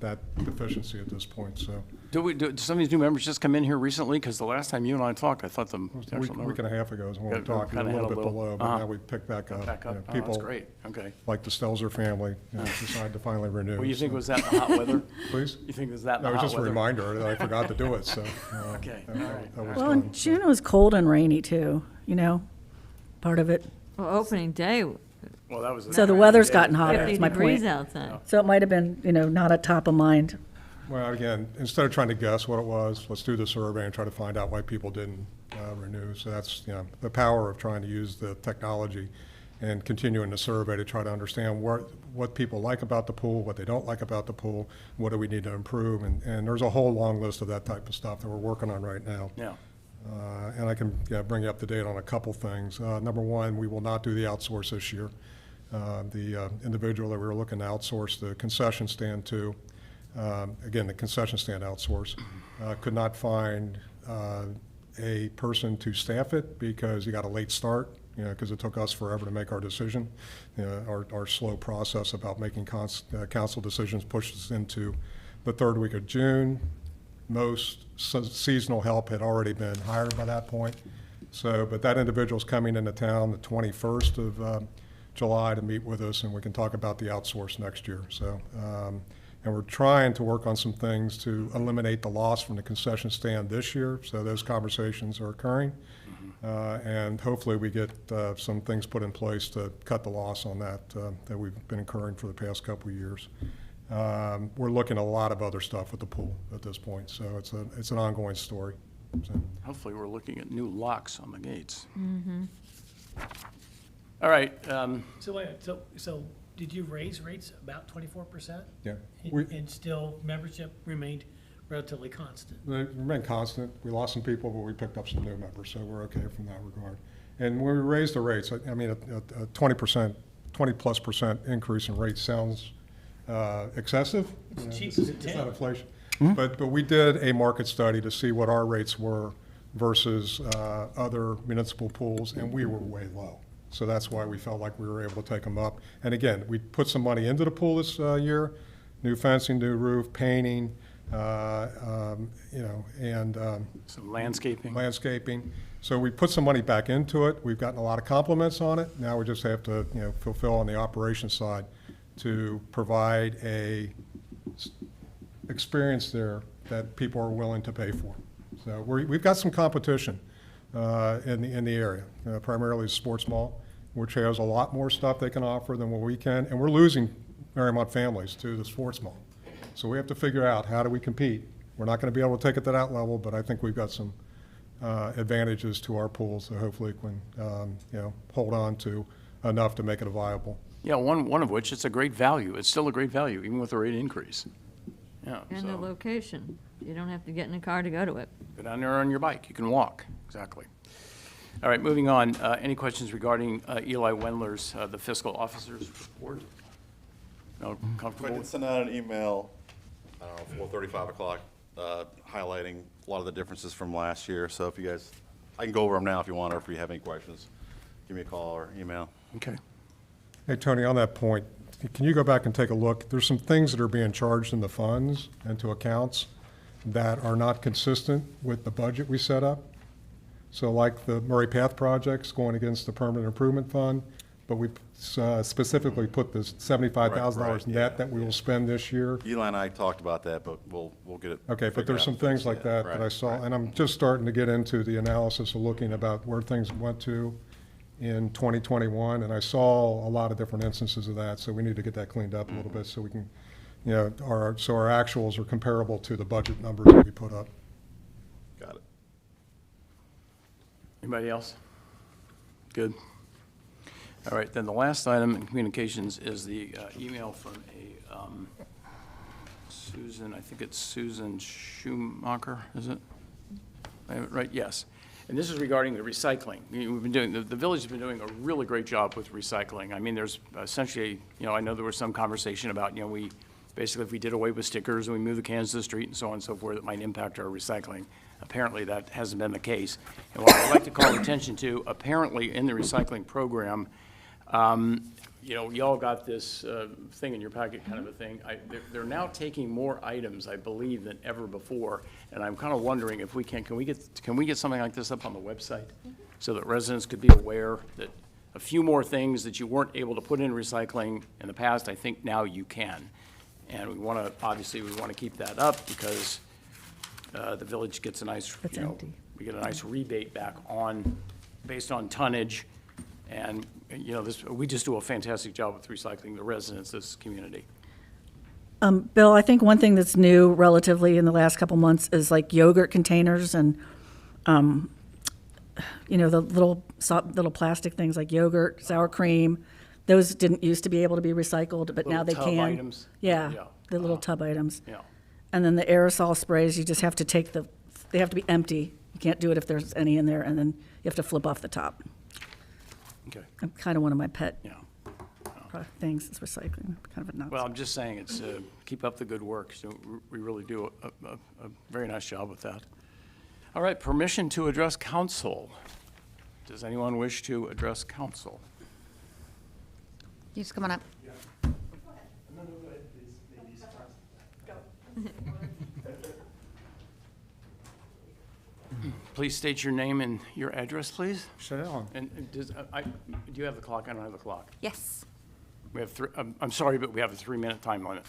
that deficiency at this point, so. Do some of these new members just come in here recently? Because the last time you and I talked, I thought the A week and a half ago is when we talked, a little bit below, but now we've picked back up. back up. You know, Oh, people that's great. Okay. like the Stelzer family decided to finally renew. Well, you think so. it was that in the hot weather? Please? You think it was that in the That was hot just a weather? reminder that I forgot to do it, so. Okay, that- all right. that was Well, done, in so. June it was cold and rainy too, you know, part of it. Well, opening day, Well, that was. So the weather's gotten hotter, 50 that's my degrees point. outside. So it might have been, you know, not a top of mind. Well, again, instead of trying to guess what it was, let's do the survey and try to find out why people didn't renew. So that's, you know, the power of trying to use the technology and continuing the survey to try to understand what people like about the pool, what they don't like about the pool, what do we need to improve, and there's a whole long list of that type of stuff that we're working on right now. Yeah. And I can bring you up to date on a couple things. Number one, we will not do the outsource this year. The individual that we were looking to outsource the concession stand to, again, the concession stand outsource, could not find a person to staff it because he got a late start, you know, because it took us forever to make our decision. You know, our slow process about making council decisions pushed us into the third week of June. Most seasonal help had already been hired by that point. So, but that individual's coming into town the 21st of July to meet with us, and we can talk about the outsource next year. So, and we're trying to work on some things to eliminate the loss from the concession stand this year. So those conversations are occurring. And hopefully we get some things put in place to cut the loss on that that we've been incurring for the past couple of years. We're looking at a lot of other stuff with the pool at this point, so it's an ongoing story. So, Hopefully, we're looking at new locks on the gates. All right. So wait, so did you raise rates about 24%? yeah, And still membership remained relatively constant? they remain constant. We lost some people, but we picked up some new members, so we're okay from that regard. And when we raised the rates, I mean, a 20%, 20+% increase in rates sounds excessive. It's You know, cheap it's- as a It's not tail. inflation. But we did a market study to see what our rates were versus other municipal pools, and we were way low. So that's why we felt like we were able to take them up. And again, we put some money into the pool this year, new fencing, new roof, painting, you know, and Some landscaping. landscaping. So we put some money back into it. We've gotten a lot of compliments on it. Now we just have to, you know, fulfill on the operations side to provide a experience there that people are willing to pay for. So we've got some competition in the area, primarily the sports mall, which has a lot more stuff they can offer than what we can, and we're losing Mariemont families to the sports mall. So we have to figure out, how do we compete? We're not going to be able to take it to that level, but I think we've got some advantages to our pools that hopefully can, you know, hold on to enough to make it viable. Yeah, one of which, it's a great value. It's still a great value, even with a rate increase. Yeah, And the so location, you don't have to get in a car to go to it. go down there on your bike. You can walk. Exactly. All right, moving on. Any questions regarding Eli Wendler's, the fiscal officer's report? No, I comfortable? did send out an email, I don't know, 4:30, 5 o'clock, highlighting a lot of the differences from last year. So if you guys, I can go over them now if you want, or if you have any questions, give me a call or email. Okay. Hey, Tony, on that point, can you go back and take a look? There's some things that are being charged in the funds and to accounts that are not consistent with the budget we set up. So like the Murray Path projects going against the Permanent Improvement Fund, but we specifically put this $75,000 Right, net yeah, that we will spend this year. Eli and I talked about that, but we'll get it. Okay, but figured there's out some and things fixed, like yeah. that that I Right, saw, right. and I'm just starting to get into the analysis of looking about where things went to in 2021, and I saw a lot of different instances of that, so we need to get that cleaned up a little bit so we can, you know, our actuals are comparable to the budget numbers that we put up. Got it. Anybody else? Good. All right, then the last item in communications is the email from a Susan, I think it's Susan Schumacher, is it? Right, yes. And this is regarding the recycling. We've been doing, the village has been doing a really great job with recycling. I mean, there's essentially, you know, I know there was some conversation about, you know, we, basically if we did away with stickers and we move the cans to the street and so on and so forth, it might impact our recycling. Apparently, that hasn't been the case. And what I'd like to call attention to, apparently in the recycling program, you know, y'all got this thing in your packet, kind of a thing. They're now taking more items, I believe, than ever before, and I'm kind of wondering if we can we get something like this up on the website so that residents could be aware that a few more things that you weren't able to put in recycling in the past, I think now you can. And we want to, obviously, we want to keep that up because the village gets a nice, It's you know, empty. we get a nice rebate back on, based on tonnage. And, you know, we just do a fantastic job with recycling the residents of this community. Bill, I think one thing that's new relatively in the last couple months is like yogurt containers and, you know, the little plastic things like yogurt, sour cream. Those didn't used to be able to be recycled, but now they Little tub can. items? Yeah, Yeah. the little tub items. Yeah. And then the aerosol sprays, you just have to they have to be empty. You can't do it if there's any in there, and then you have to flip off the top. Okay, Kind of one of my pet yeah. things is recycling, kind of a nuts. Well, I'm just saying, it's, keep up the good work. So we really do a very nice job with that. All right, permission to address council. Does anyone wish to address council? You just come on up. Please state your name and your address, please. Sure. And do you have the clock? I don't have the clock. Yes. We have I'm sorry, but we have a 3-minute time limit.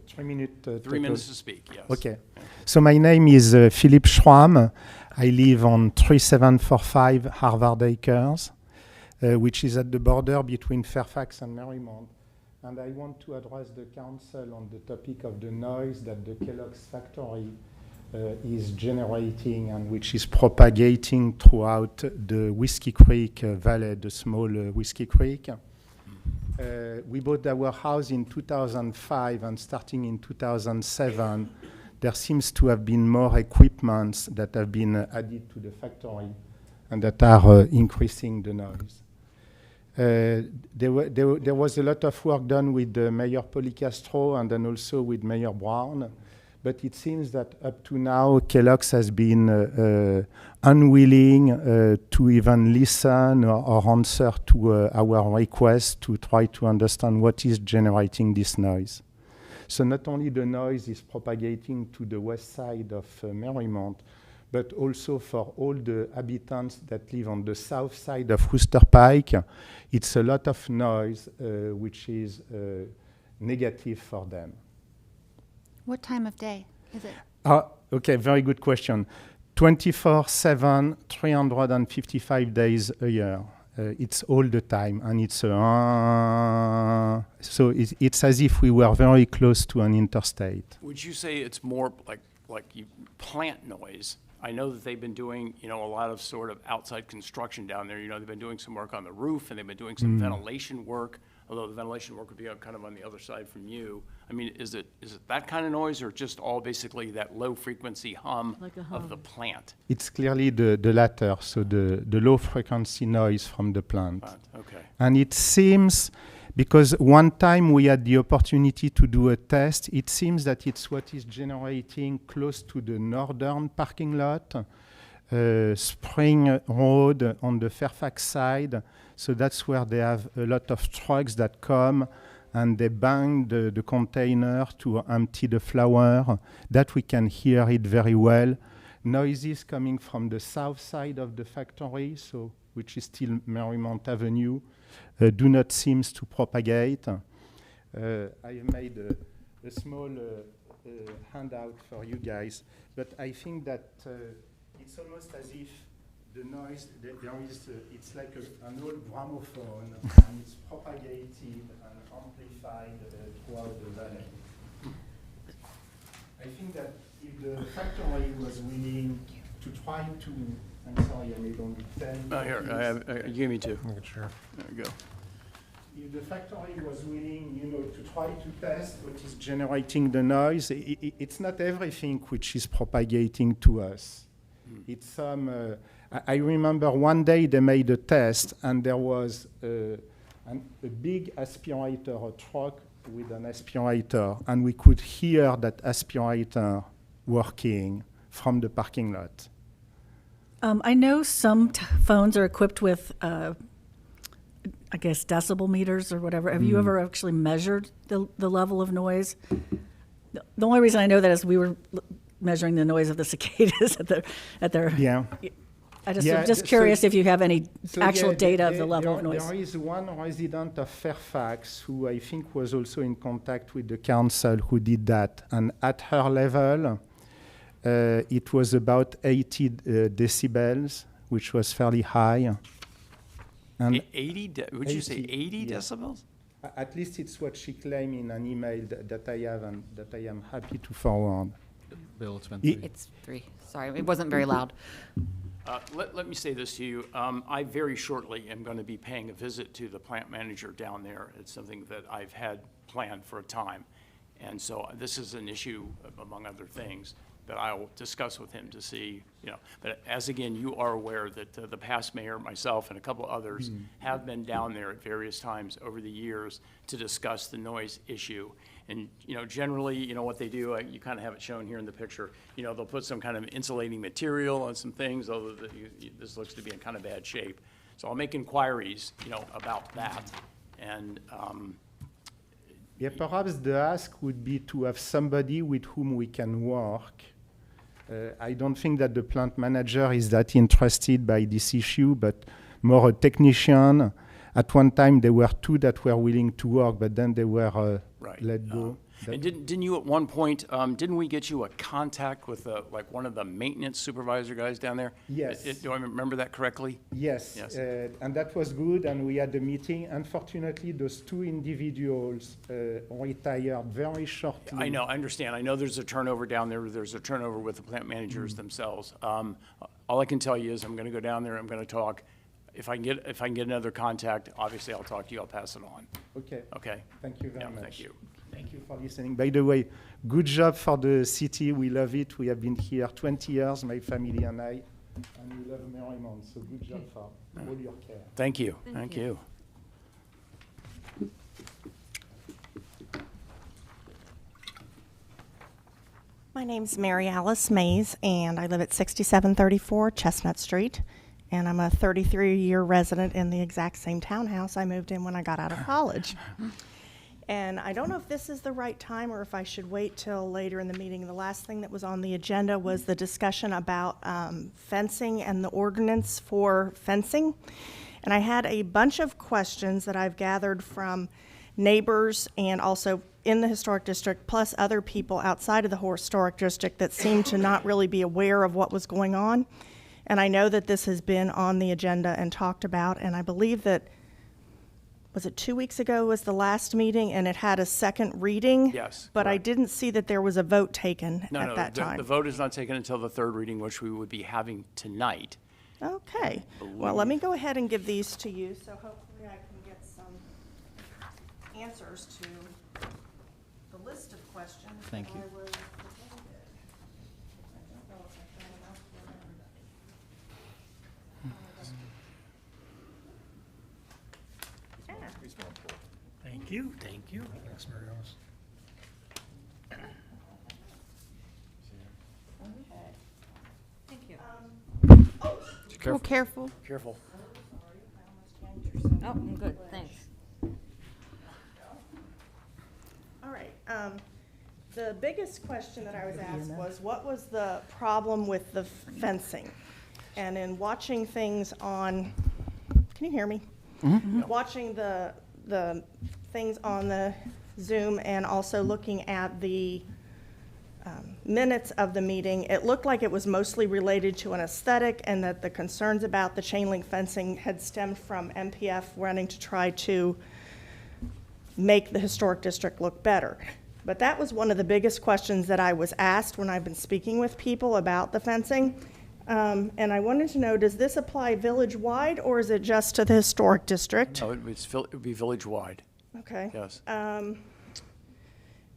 3 minutes. 3 minutes to speak, yes. Okay. So my name is Philip Schramm. I live on 3745 Harvard Acres, which is at the border between Fairfax and Mariemont. And I want to address the council on the topic of the noise that the Kellogg's factory is generating and which is propagating throughout the Whiskey Creek Valley, the small Whiskey Creek. We bought our house in 2005, and starting in 2007, there seems to have been more equipments that have been added to the factory and that are increasing the noise. There was a lot of work done with Mayor Policastro and then also with Mayor Brown, but it seems that up to now, Kellogg's has been unwilling to even listen or answer to our request to try to understand what is generating this noise. So not only the noise is propagating to the west side of Mariemont, but also for all the inhabitants that live on the south side of Worcester Pike, it's a lot of noise which is negative for them. What time of day is it? Okay, very good question. 24/7, 355 days a year. It's all the time, and it's so it's as if we were very close to an interstate. Would you say it's more like plant noise? I know that they've been doing, you know, a lot of sort of outside construction down there. You know, they've been doing some work on the roof, and they've been doing some ventilation work, although the ventilation work would be kind of on the other side from you. I mean, is it that kind of noise, or just all basically that low-frequency hum Like a of hum. the plant? It's clearly the latter, so the low-frequency noise from the plant. Okay. And it seems, because one time we had the opportunity to do a test, it seems that it's what is generating close to the northern parking lot, Spring Road on the Fairfax side. So that's where they have a lot of trucks that come and they bang the container to empty the flour. That we can hear it very well. Noises coming from the south side of the factory, so which is still Mariemont Avenue, do not seem to propagate. I have made a small handout for you guys, but I think that it's almost as if the noise, it's like an old gramophone, and it's propagated and amplified throughout the valley. I think that if the factory was willing to try to, I'm sorry, I made only 10. Here, you give me 2. Sure. There you go. If the factory was willing, to try to test what is generating the noise, it's not everything which is propagating to us. It's some. I remember one day they made a test, and there was a big aspirator, a truck with an aspirator, and we could hear that aspirator working from the parking lot. I know some phones are equipped with I guess, decibel meters or whatever. Have you ever actually measured the level of noise? The only reason I know that is we were measuring the noise of the cicadas at their. Yeah. I'm Yeah, just so- curious if you have any So, actual yeah, data of the level of noise. There is one resident of Fairfax who I think was also in contact with the council who did that. And at her level, it was about 80 decibels, which was fairly high. And 80, would you say 80, 80 yeah. decibels? at least it's what she claimed in an email that I have and that I am happy to forward. Bill, it's been I- three. It's 3. Sorry, it wasn't very loud. Let me say this to you. I very shortly am going to be paying a visit to the plant manager down there. It's something that I've had planned for a time. And so this is an issue, among other things, that I'll discuss with him to see, but as again, you are aware that the past mayor, myself, and a couple others have been down there at various times over the years to discuss the noise issue. And, generally, what they do, you kind of have it shown here in the picture, they'll put some kind of insulating material on some things, although this looks to be in kind of bad shape. So I'll make inquiries, about that. And, Yeah, perhaps the ask would be to have somebody with whom we can work. I don't think that the plant manager is that interested by this issue, but more a technician. At one time, there were 2 that were willing to work, but then they were Right. let go. And didn't you at one point, didn't we get you a contact with like one of the maintenance supervisor guys down there? Yes. Do I remember that correctly? Yes, Yes. And that was good, and we had a meeting. Unfortunately, those 2 individuals retired very shortly. I know, I understand. I know there's a turnover down there. There's a turnover with the plant managers themselves. All I can tell you is I'm going to go down there. I'm going to talk. If I can get another contact, obviously I'll talk to you. I'll pass it on. Okay. Okay? Thank you very Yeah, much. thank you. Thank you for listening. By the way, good job for the city. We love it. We have been here 20 years, my family and I, and we love Mariemont. So good job for all your care. Thank you. Thank Thank you. you. My name's Mary Alice Mays, and I live at 6734 Chestnut Street. And I'm a 33-year resident in the exact same townhouse I moved in when I got out of college. And I don't know if this is the right time or if I should wait till later in the meeting. The last thing that was on the agenda was the discussion about fencing and the ordinance for fencing. And I had a bunch of questions that I've gathered from neighbors and also in the historic district, plus other people outside of the historic district that seem to not really be aware of what was going on. And I know that this has been on the agenda and talked about, and I believe that, was it 2 weeks ago was the last meeting, and it had a second reading? Yes, But I correct. didn't see that there was a vote taken No, at that the time. vote is not taken until the third reading, which we would be having tonight. Okay, well, let me go ahead and give these to you, so hopefully I can get some answers to the list of questions that Thank you. I was provided. I don't know if I found enough for everybody. Thank you, thank you. Thanks, Mary Alice. Thank you. Oh, careful. Careful. Oh, I'm good, thanks. All right, the biggest question that I was asked was, what was the problem with the fencing? And in watching things on, can you hear me? Watching the things on the Zoom and also looking at the minutes of the meeting, it looked like it was mostly related to an aesthetic and that the concerns about the chain link fencing had stemmed from MPF wanting to try to make the historic district look better. But that was one of the biggest questions that I was asked when I've been speaking with people about the fencing. And I wanted to know, does this apply village-wide or is it just to the historic district? No, it would be village-wide, Okay. yes.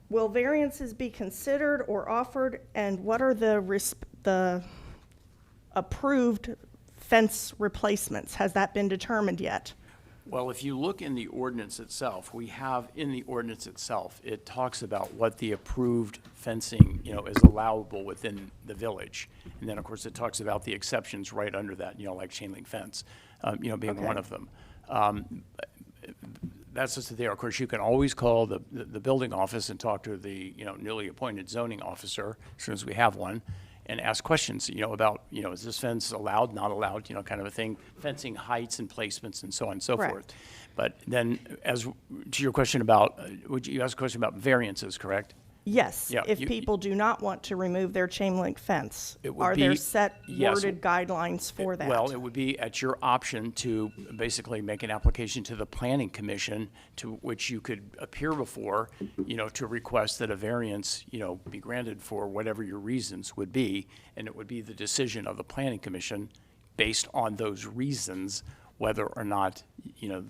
Will variances be considered or offered, and what are the approved fence replacements? Has that been determined yet? Well, if you look in the ordinance itself, we have in the ordinance itself, it talks about what the approved fencing, is allowable within the village. And then, of course, it talks about the exceptions right under that, like chain link fence, being one of them. that's just there. Of course, you can always call the building office and talk to the, newly appointed zoning officer, as soon as we have one, and ask questions, about, is this fence allowed, not allowed, kind of a thing, fencing heights and placements and so on and so Correct. forth. But then, as to your question about, you asked a question about variances, correct? Yes, Yeah, if you- people do not want to remove their chain link fence, It would are there be- set yes. worded guidelines for that? Well, it would be at your option to basically make an application to the planning commission, to which you could appear before, to request that a variance, be granted for whatever your reasons would be, and it would be the decision of the planning commission based on those reasons, whether or not,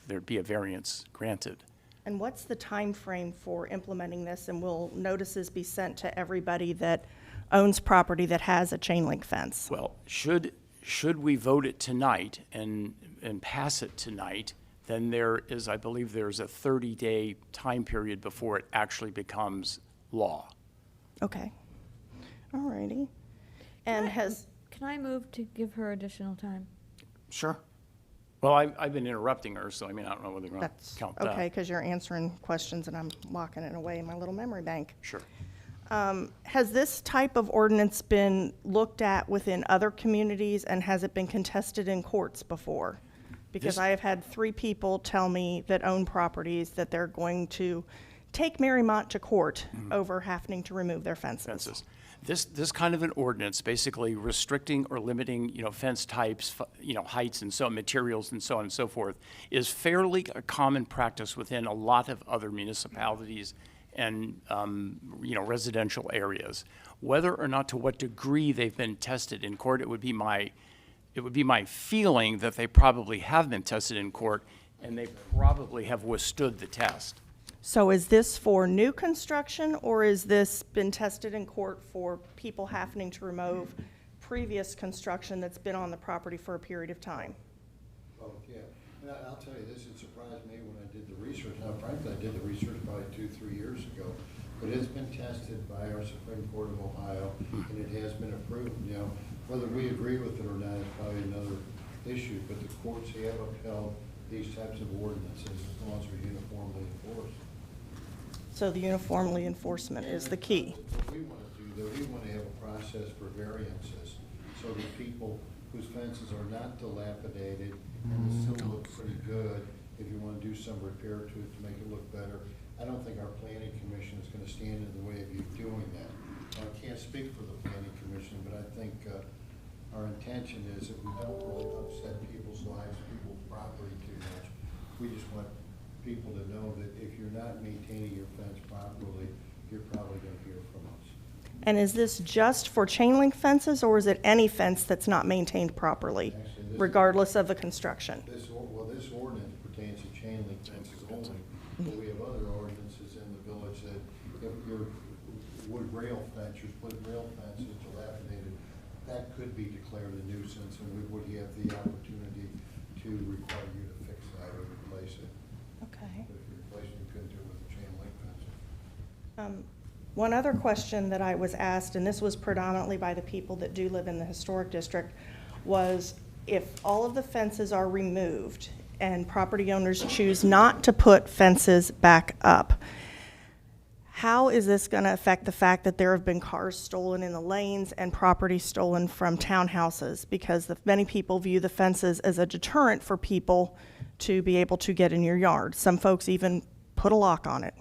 there'd be a variance granted. And what's the time frame for implementing this, and will notices be sent to everybody that owns property that has a chain link fence? Well, should we vote it tonight and pass it tonight, then there is, I believe there's a 30-day time period before it actually becomes law. Okay, all righty. And Can I move to give her additional time? Sure. Well, I've been interrupting her, so I mean, I don't know whether you're going that's, to count that. okay, because you're answering questions and I'm locking it away in my little memory bank. Sure. Has this type of ordinance been looked at within other communities, and has it been contested in courts before? Because This- I have had 3 people tell me that own properties that they're going to take Mariemont to court over having to remove their fences. Fences. This kind of an ordinance, basically restricting or limiting, fence types, heights and so materials and so on and so forth, is fairly a common practice within a lot of other municipalities and, residential areas. Whether or not to what degree they've been tested in court, it would be my feeling that they probably have been tested in court, and they probably have withstood the test. So is this for new construction, or is this been tested in court for people having to remove previous construction that's been on the property for a period of time? Oh, yeah. And I'll tell you, this, it surprised me when I did the research. Now, frankly, I did the research probably 2-3 years ago, but it's been tested by our Supreme Court of Ohio, and it has been approved. Whether we agree with it or not is probably another issue, but the courts have upheld these types of ordinances as long as they're uniformly enforced. So the uniformly enforcement is the key. What we want to do, though, we want to have a process for variances, so that people whose fences are not dilapidated and they still look pretty good, if you want to do some repair to it to make it look better. I don't think our planning commission is going to stand in the way of you doing that. Now, I can't speak for the planning commission, but I think our intention is that we don't really upset people's lives, people's property too much. We just want people to know that if you're not maintaining your fence properly, you're probably going to hear from us. And is this just for chain link fences, or is it any fence that's not maintained properly, Actually, this- regardless of the construction? This ordinance pertains to chain link fences only, but we have other ordinances in the village that if your wood rail fence, your split rail fence is dilapidated, that could be declared a nuisance, and we would have the opportunity to require you to fix that or replace it. Okay. But if you replace it, you couldn't do it with a chain link fence. One other question that I was asked, and this was predominantly by the people that do live in the historic district, was if all of the fences are removed and property owners choose not to put fences back up, how is this going to affect the fact that there have been cars stolen in the lanes and property stolen from townhouses? Because many people view the fences as a deterrent for people to be able to get in your yard. Some folks even put a lock on it.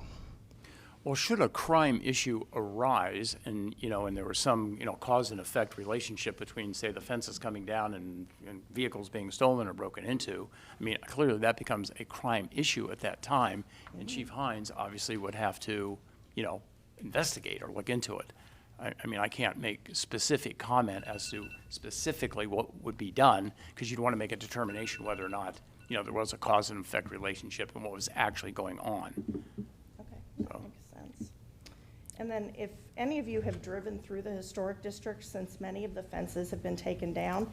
Well, should a crime issue arise and, and there was some, cause and effect relationship between, say, the fences coming down and vehicles being stolen or broken into, I mean, clearly that becomes a crime issue at that time, and Chief Hines obviously would have to, investigate or look into it. I mean, I can't make specific comment as to specifically what would be done, because you'd want to make a determination whether or not, there was a cause and effect relationship and what was actually going on. Okay, that makes sense. And then if any of you have driven through the historic district, since many of the fences have been taken down,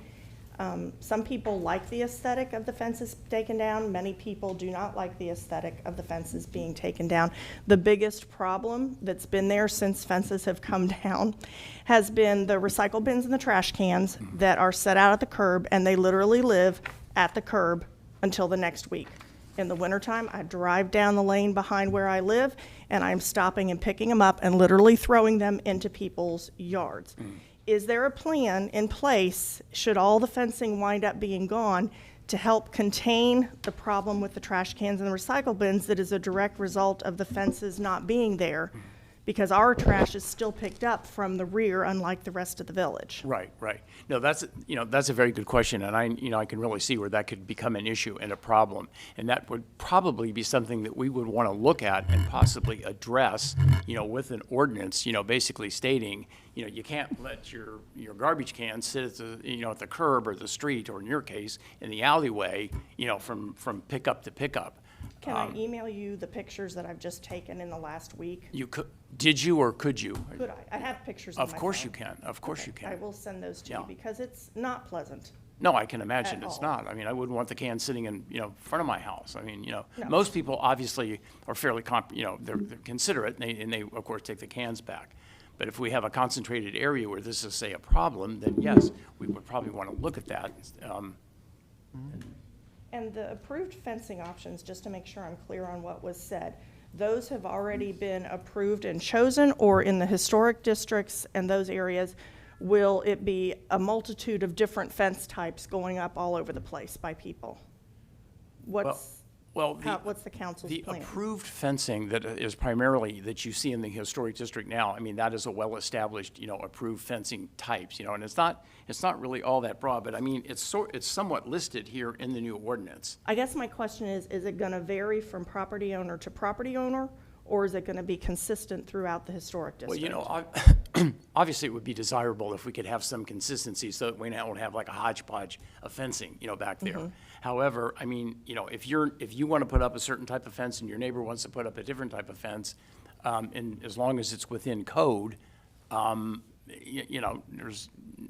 some people like the aesthetic of the fences taken down. Many people do not like the aesthetic of the fences being taken down. The biggest problem that's been there since fences have come down has been the recycle bins and the trash cans that are set out at the curb, and they literally live at the curb until the next week. In the wintertime, I drive down the lane behind where I live, and I'm stopping and picking them up and literally throwing them into people's yards. Is there a plan in place, should all the fencing wind up being gone, to help contain the problem with the trash cans and the recycle bins that is a direct result of the fences not being there? Because our trash is still picked up from the rear, unlike the rest of the village. Right, right. No, that's a very good question, and I can really see where that could become an issue and a problem. And that would probably be something that we would want to look at and possibly address, with an ordinance, basically stating, you can't let your garbage can sit at the, at the curb or the street, or in your case, in the alleyway, from pickup to pickup. Can I email you the pictures that I've just taken in the last week? Did you or could you? Could I? I have pictures on my Of course phone. you can, of course you can. I will send those to Yeah. you because it's not pleasant. No, I can imagine At it's all. not. I mean, I wouldn't want the can sitting in, front of my house. I mean, most people obviously are fairly, they're considerate, and they, of course, take the cans back. But if we have a concentrated area where this is, say, a problem, then yes, we would probably want to look at that. And the approved fencing options, just to make sure I'm clear on what was said, those have already been approved and chosen, or in the historic districts and those areas, will it be a multitude of different fence types going up all over the place by people? What's the council's The plan? approved fencing that is primarily, that you see in the historic district now, I mean, that is a well-established, approved fencing types, and it's not really all that broad, but I mean, it's somewhat listed here in the new ordinance. I guess my question is it gonna vary from property owner to property owner, or is it gonna be consistent throughout the historic district? Well, obviously, it would be desirable if we could have some consistency so that we don't have like a hodgepodge of fencing, back there. However, I mean, if you want to put up a certain type of fence and your neighbor wants to put up a different type of fence, and as long as it's within code,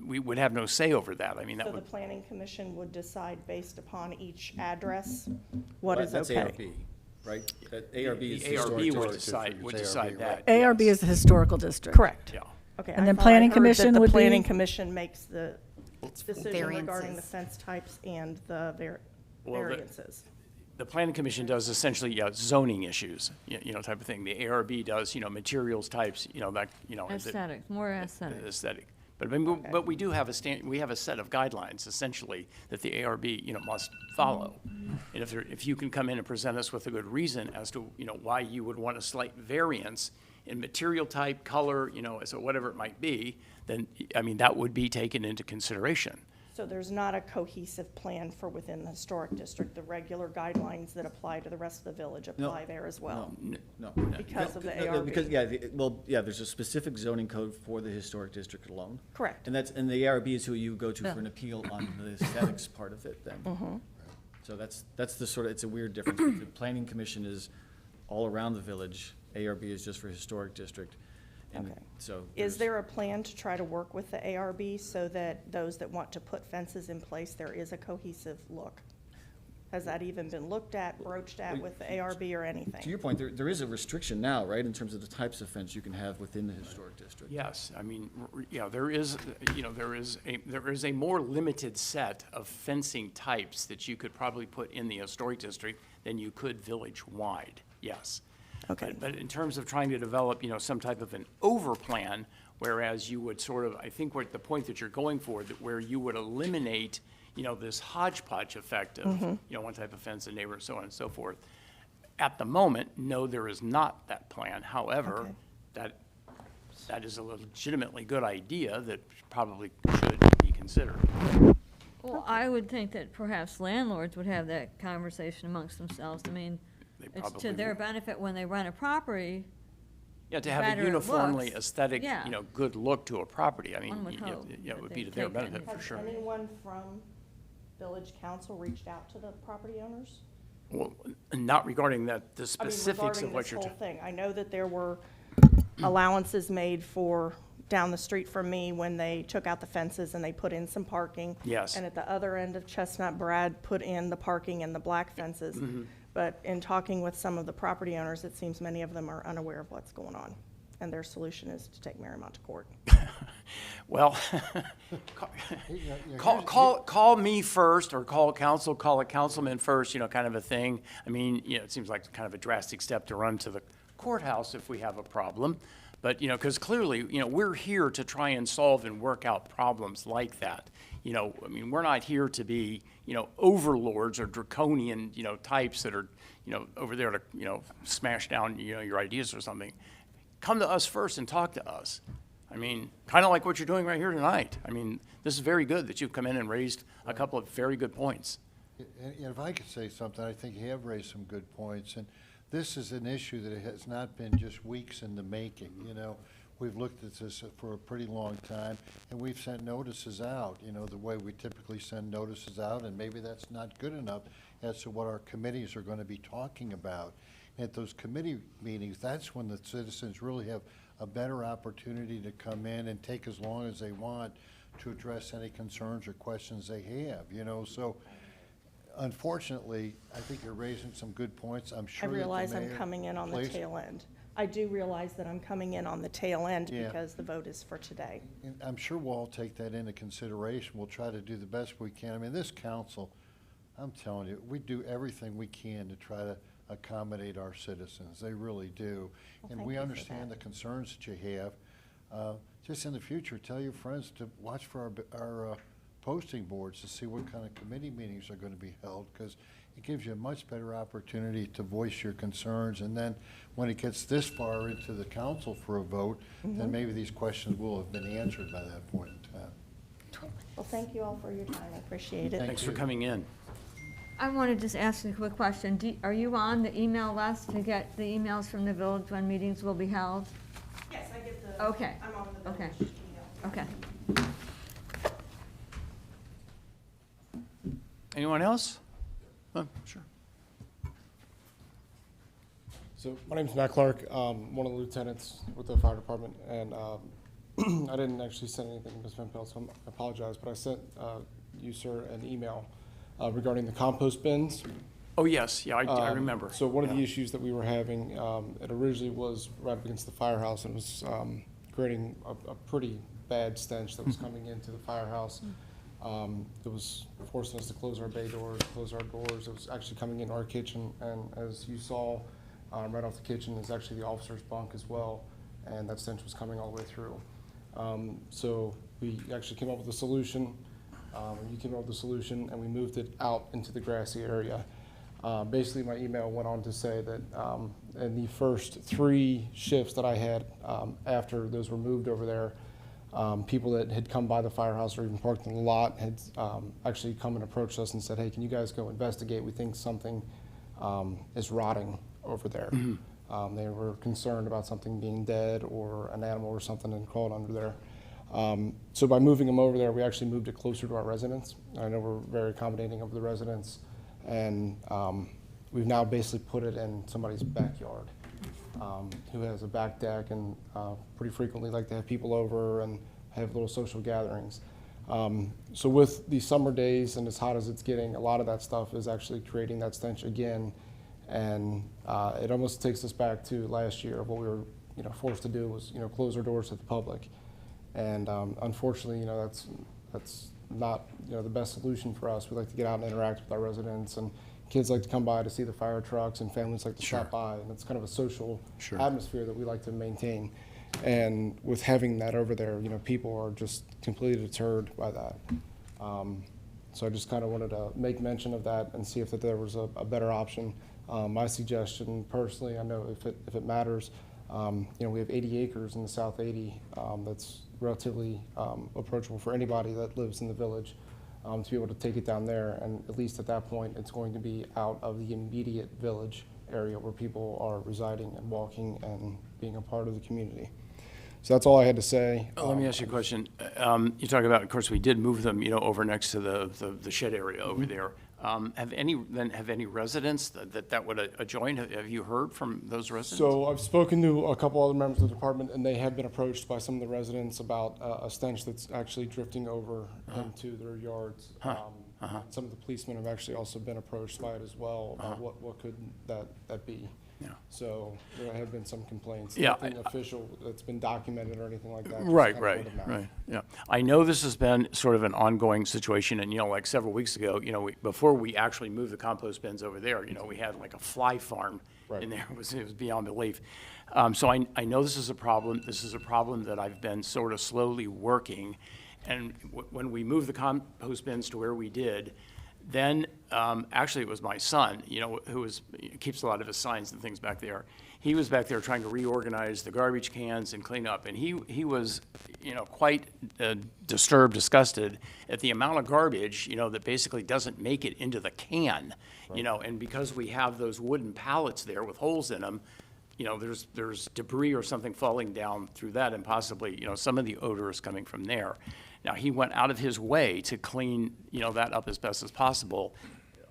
we would have no say over that. I mean, that So the would, planning commission would decide based upon each address what is That's okay? ARB, right? That ARB is the historic ARB would district. decide that. ARB yes. is the historical district. Correct. Yeah. Okay, And I then thought I planning heard commission that would the be- planning commission makes the decision regarding the Variances. fence types and the Well, the- variances. The planning commission does essentially zoning issues, type of thing. The ARB does, materials types, that, Aesthetics, more aesthetic. aesthetic. But I mean, but we do have we have a set of guidelines essentially that the ARB, must follow. And if you can come in and present us with a good reason as to, why you would want a slight variance in material type, color, so whatever it might be, then, I mean, that would be taken into consideration. So there's not a cohesive plan for within the historic district, the regular guidelines that apply to the rest of the village apply there as well? No. Because of the No, because, ARB? there's a specific zoning code for the historic district alone. Correct. And the ARB is who you go to for an appeal on the aesthetics part of it then. Mm-hmm. So that's the sort of, it's a weird difference. The planning commission is all around the village, ARB is just for historic district. And Okay. so. Is there's- there a plan to try to work with the ARB so that those that want to put fences in place, there is a cohesive look? Has that even been looked at, broached at with the ARB or anything? To your point, there is a restriction now, right, in terms of the types of fence you can have within the historic district? Yes, I mean, there is, there is a more limited set of fencing types that you could probably put in the historic district than you could village-wide, yes. Okay. But in terms of trying to develop, some type of an over-plan, whereas you would sort of, I think what the point that you're going for, that where you would eliminate, this hodgepodge effect of, one type of fence, a neighbor, so on and so forth. At the moment, no, there is not that plan. However, Okay. that is a legitimately good idea that probably should be considered. Well, I would think that perhaps landlords would have that conversation amongst themselves. I mean, They it's to probably their would. benefit when they rent a property. Yeah, to have better a it uniformly looks, aesthetic, yeah. good look to a property. I mean, One would hope it that would they be to their take that benefit, for Has sure. anyone from village council reached out to the property owners? Well, not regarding the I mean, specifics regarding of what this you're whole talking. thing. I know that there were allowances made for down the street from me when they took out the fences and they put in some parking. Yes. And at the other end of Chestnut, Brad put in the parking and the black fences. Mm-hmm. But in talking with some of the property owners, it seems many of them are unaware of what's going on. and their solution is to take Mariemont to court. Well, call me first, or call council, call a councilman first, you know, kind of a thing. I mean, you know, it seems like kind of a drastic step to run to the courthouse if we have a problem. But, you know, because clearly, you know, we're here to try and solve and work out problems like that. You know, I mean, we're not here to be, you know, overlords or draconian, you know, types that are, you know, over there to, you know, smash down, you know, your ideas or something. Come to us first and talk to us. I mean, kind of like what you're doing right here tonight. I mean, this is very good that you've come in and raised a couple of very good points. And if I could say something, I think you have raised some good points, and this is an issue that has not been just weeks in the making. You know, we've looked at this for a pretty long time, and we've sent notices out, you know, the way we typically send notices out, and maybe that's not good enough as to what our committees are going to be talking about. And at those committee meetings, that's when the citizens really have a better opportunity to come in and take as long as they want to address any concerns or questions they have, you know. So unfortunately, I think you're raising some good points. I'm I sure realize that the I'm mayor coming in on the plays- tail end. I do realize that I'm coming in on the tail end Yeah. because the vote is for today. And I'm sure we'll all take that into consideration. We'll try to do the best we can. I mean, this council, I'm telling you, we do everything we can to try to accommodate our citizens. They really do. Well, And thank we you for understand the that. concerns that you have. Just in the future, tell your friends to watch for our posting boards to see what kind of committee meetings are going to be held, because it gives you a much better opportunity to voice your concerns. And then when it gets this far into the council for a vote, then maybe these questions will have been answered by that point in time. Well, thank you all for your time. I appreciate it. Thanks for coming in. I want to just ask you a quick question. Are you on the email list to get the emails from the village when meetings will be held? Yes, I get the. Okay. I'm on the Okay. village email. Okay. Anyone else? Sure. So my name's Matt Clark, one of the lieutenants with the fire department, and I didn't actually send anything to Ms. Van Pelt, so I apologize, but I sent you, sir, an email regarding the compost bins. Oh, yes, yeah, I remember. So one of the Yeah. issues that we were having, it originally was right up against the firehouse, and it was creating a pretty bad stench that was coming into the firehouse. It was forcing us to close our bay doors, close our doors. It was actually coming in our kitchen, and as you saw, right off the kitchen is actually the officer's bunk as well, and that stench was coming all the way through. So we actually came up with a solution. You came up with a solution, and we moved it out into the grassy area. Basically, my email went on to say that in the first 3 shifts that I had after those were moved over there, people that had come by the firehouse or even parked in the lot had actually come and approached us and said, hey, can you guys go investigate? We think something is rotting over there. They were concerned about something being dead or an animal or something and crawled under there. So by moving them over there, we actually moved it closer to our residents. I know we're very accommodating of the residents, and we've now basically put it in somebody's backyard. Who has a back deck and pretty frequently like to have people over and have little social gatherings. So with the summer days and as hot as it's getting, a lot of that stuff is actually creating that stench again. And it almost takes us back to last year. What we were forced to do was close our doors to the public. And unfortunately, that's not the best solution for us. We like to get out and interact with our residents, and kids like to come by to see the fire trucks, and families like to stop by, and it's kind of a social atmosphere that we like to maintain. And with having that over there, people are just completely deterred by that. So I just kind of wanted to make mention of that and see if that there was a better option. My suggestion, personally, I know if it matters, we have 80 acres in the South 80 that's relatively approachable for anybody that lives in the village. To be able to take it down there, and at least at that point, it's going to be out of the immediate village area where people are residing and walking and being a part of the community. So that's all I had to say. Let me ask you a question. You talk about, of course, we did move them, over next to the shed area over there. Have any residents that would join? Have you heard from those residents? So I've spoken to a couple other members of the department, and they have been approached by some of the residents about a stench that's actually drifting over into their yards. Some of the policemen have actually also been approached by it as well. What could that be? Yeah. So there have been some complaints. Yeah, Nothing official that's been documented or anything like that. just Right, kind of right, word of mouth. right, yeah. I know this has been sort of an ongoing situation, and, like several weeks ago, before we actually moved the compost bins over there, we had like a fly farm in there. It was beyond belief. So I know this is a problem. This is a problem that I've been sort of slowly working. And when we moved the compost bins to where we did, then, actually, it was my son, who keeps a lot of his signs and things back there. He was back there trying to reorganize the garbage cans and clean up, and he was, quite disturbed, disgusted at the amount of garbage, that basically doesn't make it into the can, and because we have those wooden pallets there with holes in them, there's debris or something falling down through that, and possibly, some of the odor is coming from there. Now, he went out of his way to clean, that up as best as possible,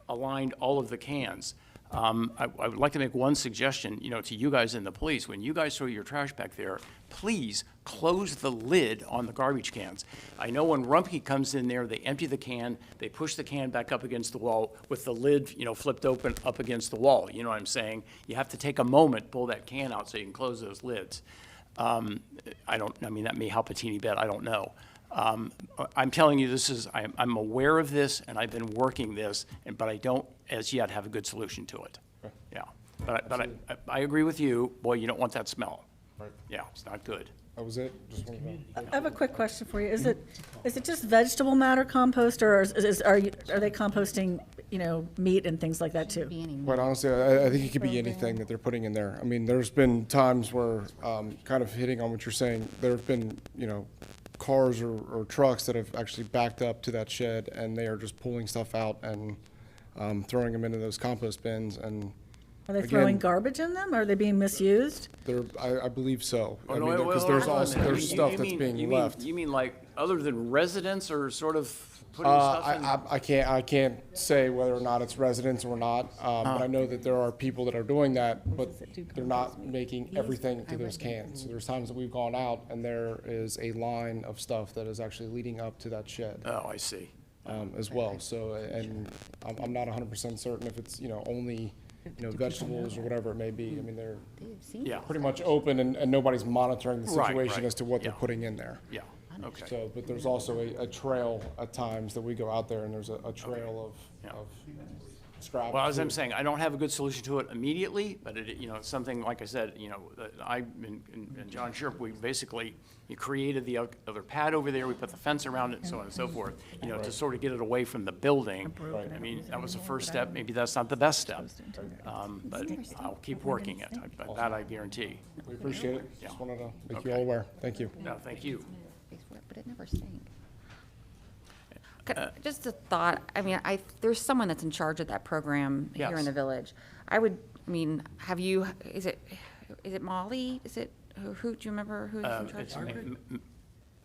aligned all of the cans. I would like to make one suggestion, to you guys in the police. When you guys throw your trash back there, please close the lid on the garbage cans. I know when Rumpke comes in there, they empty the can, they push the can back up against the wall with the lid, flipped open up against the wall. You know what I'm saying? You have to take a moment, pull that can out so you can close those lids. That may help a teeny bit, I don't know. I'm telling you, I'm aware of this, and I've been working this, but I don't, as yet, have a good solution to it. Okay. Yeah, but I agree with you, boy, you don't want that smell. Right. Yeah, it's not good. That was it? Just wanted to. I have a quick question for you. Is it just vegetable matter compost, or are they composting, meat and things like that too? Quite honestly, I think it could be anything that they're putting in there. I mean, there's been times where, kind of hitting on what you're saying, there have been, cars or trucks that have actually backed up to that shed, and they are just pulling stuff out and throwing them into those compost bins. And Are they again, throwing garbage in them? Are they being misused? I believe so. Oh, I no, mean, wait, because wait, there's hold on a also minute. there's stuff that's being left. You mean like, other than residents, or sort of putting stuff in? I can't say whether or not it's residents or not, but I know that there are people that are doing that, but they're not making everything to those cans. So there's times that we've gone out and there is a line of stuff that is actually leading up to that shed. Oh, I see. As well. So, and I'm not 100% certain if it's, only, vegetables or whatever it may be. I mean, they're Yeah, pretty much open and nobody's monitoring the Right, situation right. as to what they're Yeah. putting in there. yeah, okay. So, but there's also a trail at times that we go out there and there's a trail Yeah. of scrap. Well, as I'm too. saying, I don't have a good solution to it immediately, but it's something, like I said, that I and John Sherp, we basically, created the other pad over there, we put the fence around it, and so on and so forth, to sort of get it away from the building. Right. I mean, that was the first step, maybe that's not the best step, but I'll keep working it, but that I guarantee. We appreciate it. Yeah. Just wanted to make you Okay. all aware. Thank you. No, thank you. But it never stank. Just a thought, there's someone that's in charge of that program here Yes. in the village. Is it Molly? Who, do you remember who's in charge? It's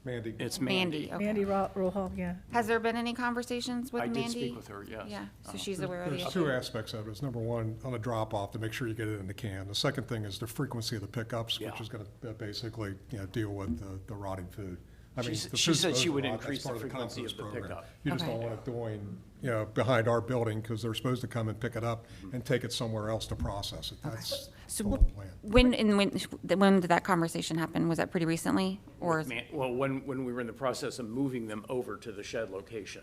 Mandy. It's Mandy, Mandy. okay. Mandy Rohal, yeah. Has there been any conversations with I Mandy? did speak with her, yes. Yeah, so she's aware of the There's issue. two aspects of it. It's number one, on the drop-off, to make sure you get it in the can. The second thing is the frequency of the pickups, which Yeah. is going to basically, deal with the rotting food. I mean, She the she food's said supposed she to would rot. That's increase the part of frequency compost of the program. pickup. You just Okay. don't want it going, behind our building, because they're supposed to come and pick it up and take it somewhere else to process it. That's the whole plan. When did that conversation happen? Was that pretty recently, or? Well, when we were in the process of moving them over to the shed location.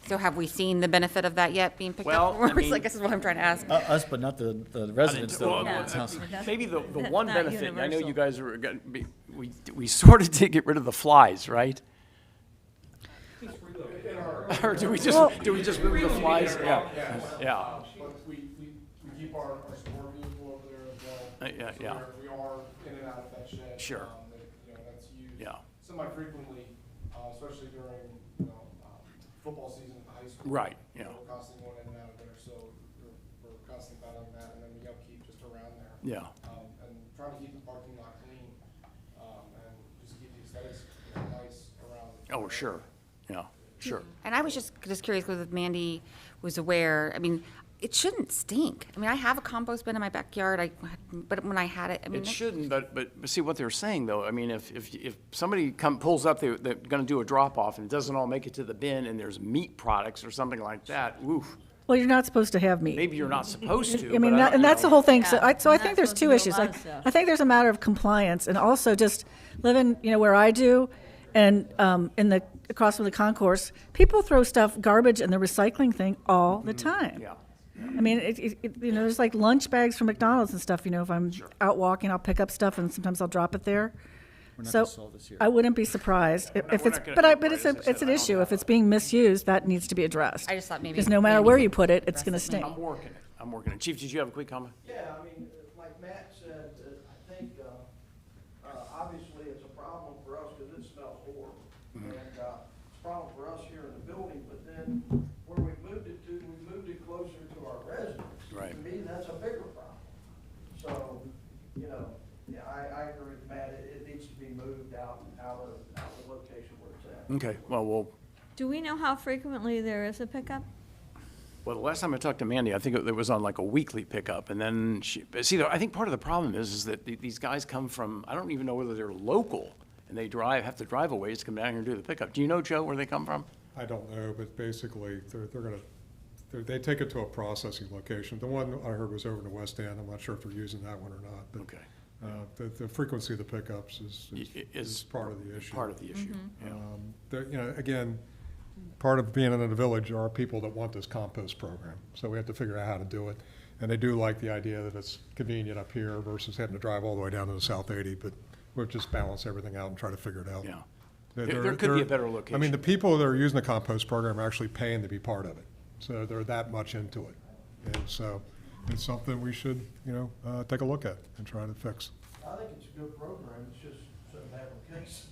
So have we seen the benefit of that yet being picked Well, up? I mean- I guess is what I'm trying to ask. Us, but not the residents, though. Well, It sounds- Maybe the one not benefit, and I know you universal. guys are, we sort of did get rid of the flies, right? Or do we just move the flies? Yeah. But we keep our support vehicle over there as well. Yeah, So yeah. We are in and out of that shed. Sure. That's used Yeah. semi-frequently, especially during, football season at the high school. Right, yeah. We're constantly going in and out of there, so we're constantly battling that, and then the upkeep just around there. Yeah. And trying to keep the parking lot clean, and just keep the aesthetics, nice around. Oh, sure, yeah, sure. And I was just curious because if Mandy was aware, it shouldn't stink. I have a compost bin in my backyard, but when I had it, It shouldn't, but see what they're saying, though, if somebody pulls up, they're gonna do a drop-off, and it doesn't all make it to the bin, and there's meat products or something like that, oof. Well, you're not supposed to have meat. Maybe you're not supposed to. I mean, but that- and that's the whole thing. So Yeah, I you're think not there's supposed two to do a issues. lot Like, of stuff. I think there's a matter of compliance and also just living, where I do and across from the concourse, people throw garbage in the recycling thing all the time. Yeah. I mean, there's like lunch bags from McDonald's and stuff, if I'm out walking, I'll pick up stuff and sometimes I'll drop it there. We're not So gonna solve this here. I wouldn't be surprised if we're it's, not gonna but do it, it's as I it's said, an I don't issue. have If it's being misused, that needs to be addressed. I just thought maybe. Because no matter Mandy where could you put it, it's address gonna it. stink. I'm working it. I'm working it. Chief, did you have a quick comment? Yeah, I mean, like Matt said, I think, obviously it's a problem for us because it smells horrible. And, it's a problem for us here in the building, but then where we moved it to, we moved it closer to our residents. Right. To me, that's a bigger problem. So, yeah, I agree with Matt, it needs to be moved out of the location where it's at. Okay, well, Do we know how frequently there is a pickup? the last time I talked to Mandy, I think it was on like a weekly pickup, and then I think part of the problem is that these guys come from, I don't even know whether they're local, and they have to drive a ways to come down here and do the pickup. Do you know, Joe, where they come from? I don't know, but basically, they take it to a processing location. The one I heard was over in the West End. I'm not sure if they're using that one or not, but Okay. the frequency of the pickups is part of the issue. Part of the issue, yeah. Again, part of being in the village are people that want this compost program, so we have to figure out how to do it. And they do like the idea that it's convenient up here versus having to drive all the way down to the South 80, but we'll just balance everything out and try to figure it out. Yeah. There There could be a better I mean, location. the people that are using the compost program are actually paying to be part of it, so they're that much into it. And so it's something we should, take a look at and try to fix. I think it's a good program, it's just certain applications.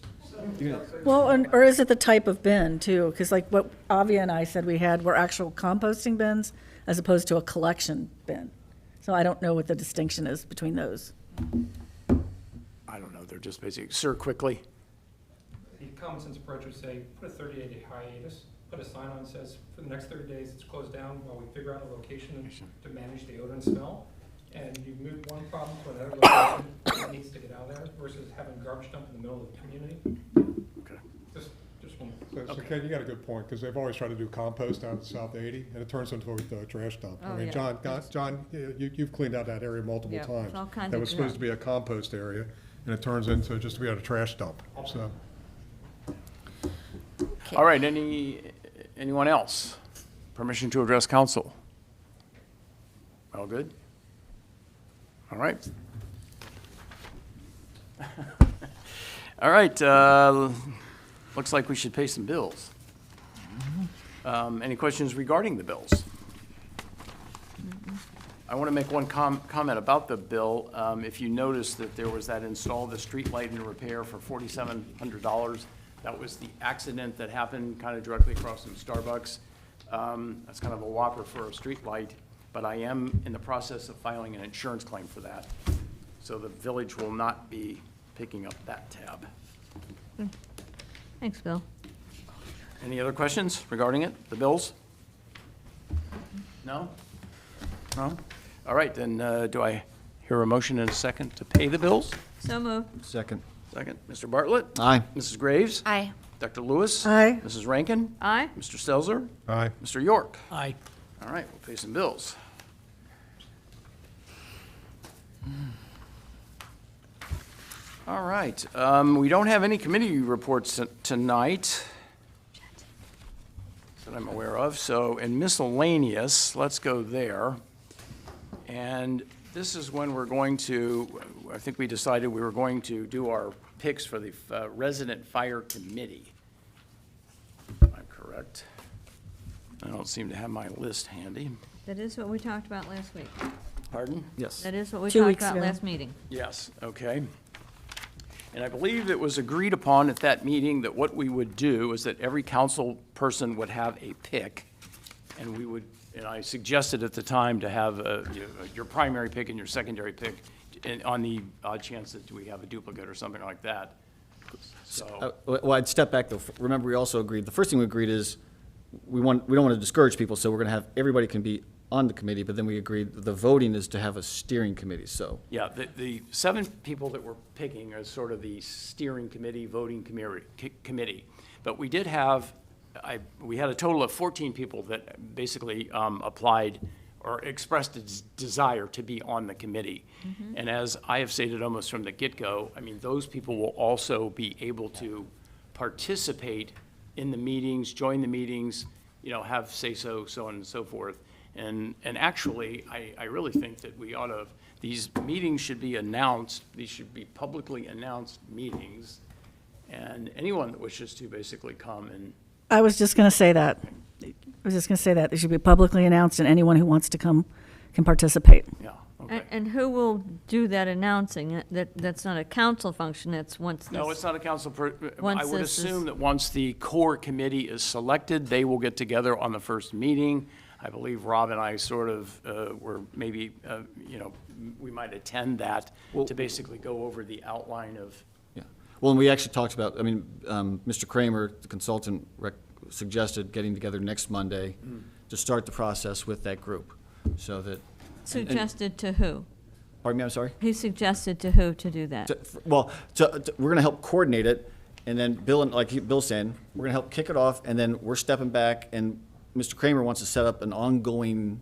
Well, or is it the type of bin too? Because like what Avia and I said we had were actual composting bins as opposed to a collection bin. So I don't know what the distinction is between those. I don't know, they're just basic. Sir, quickly. The common sense approach would say, put a 30-day hiatus, put a sign on that says, for the next 30 days, it's closed down while we figure out a location to manage the odor and smell. And you move one problem to another location that needs to get out of there versus having garbage dump in the middle of the community. Okay. Just one. So Ken, you got a good point, because they've always tried to do compost out at South 80, and it turns into a trash dump. Oh, I mean, yeah. John, you've cleaned out that area multiple Yeah, times. it's all kinds That of was supposed junk. to be a compost area, and it turns into just to be a trash dump, so. All right, anyone else? Permission to address council? All good? All right. All right, looks like we should pay some bills. Any questions regarding the bills? I want to make one comment about the bill. If you notice that there was that install the street light and repair for $4,700, that was the accident that happened kind of directly across from Starbucks. That's kind of a whopper for a street light, but I am in the process of filing an insurance claim for that. So the village will not be picking up that tab. Thanks, Bill. Any other questions regarding it, the bills? No? No? All right, then do I hear a motion and a second to pay the bills? So moved. Second. Second. Mr. Bartlett? Aye. Mrs. Graves? Aye. Dr. Lewis? Aye. Mrs. Rankin? Aye. Mr. Stelzer? Aye. Mr. York? Aye. All right, we'll pay some bills. All right, we don't have any committee reports tonight that I'm aware of, so in miscellaneous, let's go there. And this is when we're going to, I think we decided we were going to do our picks for the resident fire committee. Am I correct? I don't seem to have my list handy. That is what we talked about last week. Pardon? Yes. That is what we 2 talked weeks about ago. last meeting. Yes, okay. And I believe it was agreed upon at that meeting that what we would do is that every council person would have a pick, and we would, and I suggested at the time to have your primary pick and your secondary pick, and on the odd chance that we have a duplicate or something like that. So, Well, I'd step back though. Remember, we also agreed, the first thing we agreed is we don't want to discourage people, so we're going to have, everybody can be on the committee, but then we agreed the voting is to have a steering committee, so. yeah, the 7 people that we're picking are sort of the steering committee, voting committee. But we did have we had a total of 14 people that basically applied or expressed its desire to be on the committee. And as I have stated almost from the get-go, I mean, those people will also be able to participate in the meetings, join the meetings, you know, have say-so, so on and so forth. And actually, I really think that we ought to, these meetings should be announced, these should be publicly announced meetings, and anyone that wishes to basically come and. I was just going to say that. They should be publicly announced, and anyone who wants to come can participate. Yeah, okay. And who will do that announcing? That's not a council function, that's once this. No, it's not a council, I Once would this is- assume that once the core committee is selected, they will get together on the first meeting. I believe Rob and I sort of were maybe, you know, we might attend that to basically go over the outline of. Yeah. Well, and we actually talked about, I mean, Mr. Kramer, the consultant, suggested getting together next Monday to start the process with that group, so that. Suggested to who? Pardon me, I'm sorry? He suggested to who to do that? Well, we're going to help coordinate it, and then Bill, and like Bill's saying, we're going to help kick it off, and then we're stepping back, and Mr. Kramer wants to set up an ongoing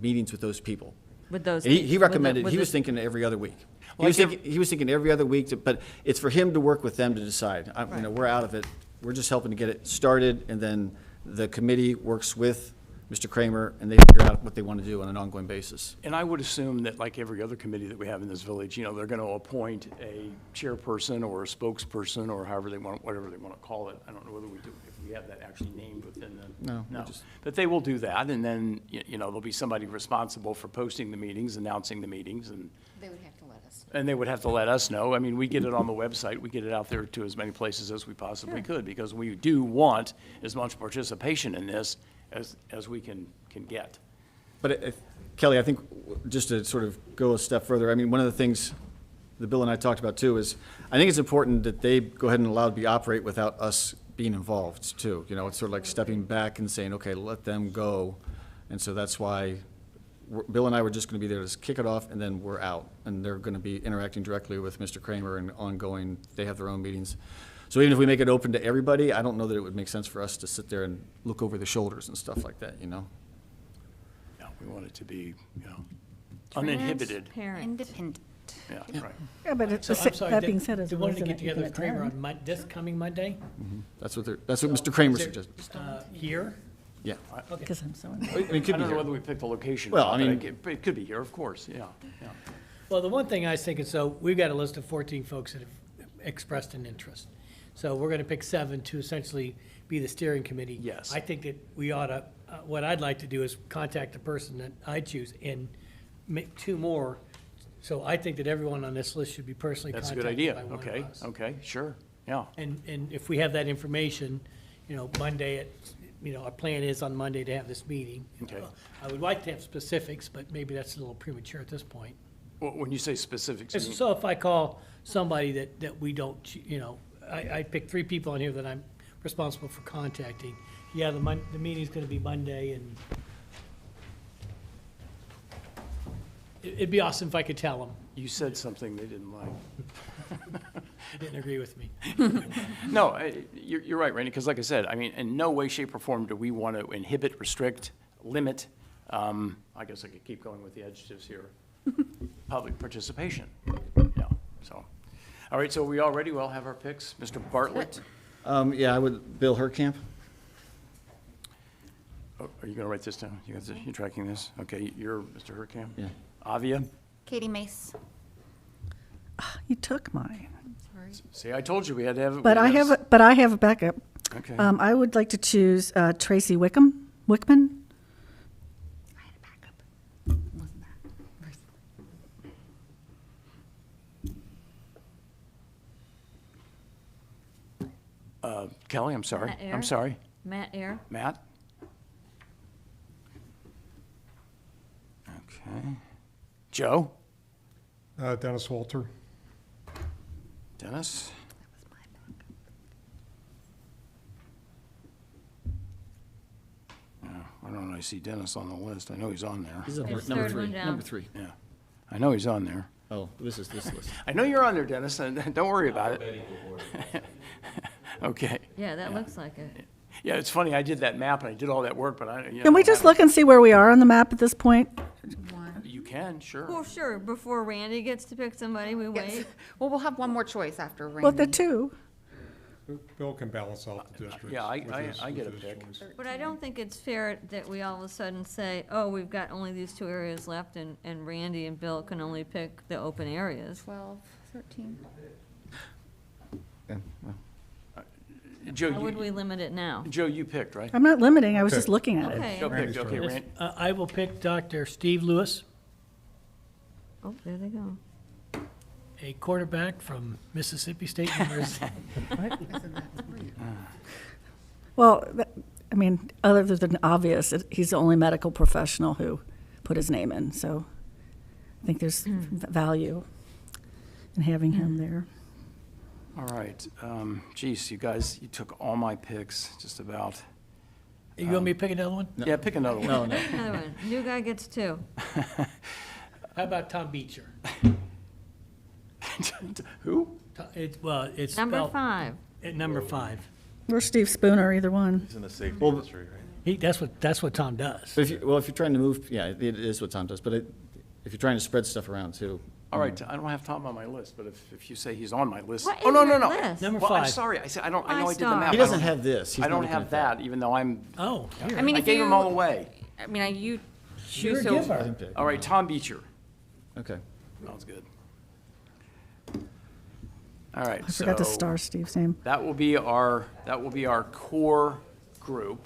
meetings with those people. With those. He recommended, with he the- was thinking every other week. He Like was thinking every other week, but it's for him to work with them to decide. You know, we're out of it. We're just helping to get it started, and then the committee works with Mr. Kramer, and they figure out what they want to do on an ongoing basis. And I would assume that like every other committee that we have in this village, you know, they're going to appoint a chairperson or a spokesperson or however they want, whatever they want to call it. I don't know whether we do, if we have that actually named within the. No, we No, just- but they will do that, and then, you know, there'll be somebody responsible for posting the meetings, announcing the meetings, and. They would have to let us. And they would have to let us know. I mean, we get it on the website, we get it out there to as many places as we possibly could, because we do want as much participation in this as we can get. But Kelly, I think just to sort of go a step further, I mean, one of the things that Bill and I talked about too is, I think it's important that they go ahead and allow it to be operate without us being involved too. You know, it's sort of like stepping back and saying, okay, let them go. And so that's why Bill and I were just going to be there to kick it off, and then we're out. And they're going to be interacting directly with Mr. Kramer and ongoing, they have their own meetings. So even if we make it open to everybody, I don't know that it would make sense for us to sit there and look over the shoulders and stuff like that, you know? Yeah, we want it to be, you know, uninhibited. Transparent. Independent. Yeah, right. Yeah, but it's, So I'm sorry, that being said, as they a wanted to resident, get you can together with Kramer attend. on this coming Monday? That's what Mr. Kramer Is it, suggested. Here? Yeah. Okay. Because I'm so. I mean, it I could be don't know here. whether we picked the location. or Well, not, I but mean- it could be here, of course, yeah. Well, the one thing I was thinking, so we've got a list of 14 folks that have expressed an interest. So we're gonna pick 7 to essentially be the steering committee. Yes. I think that we ought to, what I'd like to do is contact the person that I choose and make 2 more. So I think that everyone on this list should be personally That's a contacted good idea. by one of Okay, us. okay, sure, yeah. And if we have that information, you know, Monday, our plan is on Monday to have this meeting. Okay. I would like to have specifics, but maybe that's a little premature at this point. When you say specifics, you mean- So if I call somebody that we don't, I pick 3 people on here that I'm responsible for contacting. Yeah, the meeting's gonna be Monday, and it'd be awesome if I could tell them. you said something they didn't like. They didn't agree with me. No, you're right, Randy, because like I said, I mean, in no way, shape, or form do we want to inhibit, restrict, limit, I guess I could keep going with the adjectives here, public participation. Yeah, so. All right, so we all ready? We all have our picks. Mr. Bartlett? Yeah, I would, Bill Herkamp. Oh, are you going to write this down? You're tracking this? Okay, you're Mr. Hurkamp? Yeah. Avia? Katie Mace. You took mine. See, I told you we had to have. But I have a backup. Okay. I would like to choose Tracy Wickman. I had a backup. Wasn't that? Kelly, I'm sorry. Matt Ayer? I'm sorry. Matt Ayer? Matt? Okay. Joe? Dennis Walter. Dennis? Yeah, I don't know. I see Dennis on the list. I know he's on there. He's number It's number third 3. one down. Number 3. Yeah. I know he's on there. Oh, this is this list. I know you're on there, Dennis, and don't worry about it. Okay. Yeah, that looks like it. Yeah, it's funny, I did that map and I did all that work, but I, you know. Can we just look and see where we are on the map at this point? You can, sure. Well, sure, before Randy gets to pick somebody, we wait. Well, we'll have one more choice after Randy. Well, the two. Bill can balance out the districts. Yeah, with his- I get a with his pick. choice. But I don't think it's fair that we all of a sudden say, oh, we've got only these two areas left, and Randy and Bill can only pick the open areas. 12, 13. Yeah, well, Joe, How would we limit it now? Joe, you picked, right? I'm not limiting, I was just looking at it. Okay. Joe picked, okay, Yes, Rand, I will pick Dr. Steve Lewis, Oh, there they go. a quarterback from Mississippi State University. Well, I mean, other than obvious, he's the only medical professional who put his name in, so I think there's value in having him there. all right. Geez, you guys, you took all my picks, just about. You want me to pick another one? Yeah, pick another one. no, no. Another one. New guy gets two. How about Tom Beecher? Who? Well, it's Number spelled 5. at number 5. Or Steve Spooner, either one. He's in the safety Well, industry, right? That's what Tom does. But if you're trying to move, yeah, it is what Tom does, but if you're trying to spread stuff around too. All right, I don't have Tom on my list, but if you say he's on my list. What Oh, is no, no, your no. list? Number Well, I'm 5. sorry, I said, I know I did the Five map. He I doesn't don't- have this. He's I not don't looking have at that, even though I'm, Oh, here. I mean, I if gave you, them all away. I mean, you You're choose. a so- giver. Let him pick. All right, Tom Beecher. Okay. Sounds good. All right, I forgot to so star Steve's name. that will be our core group.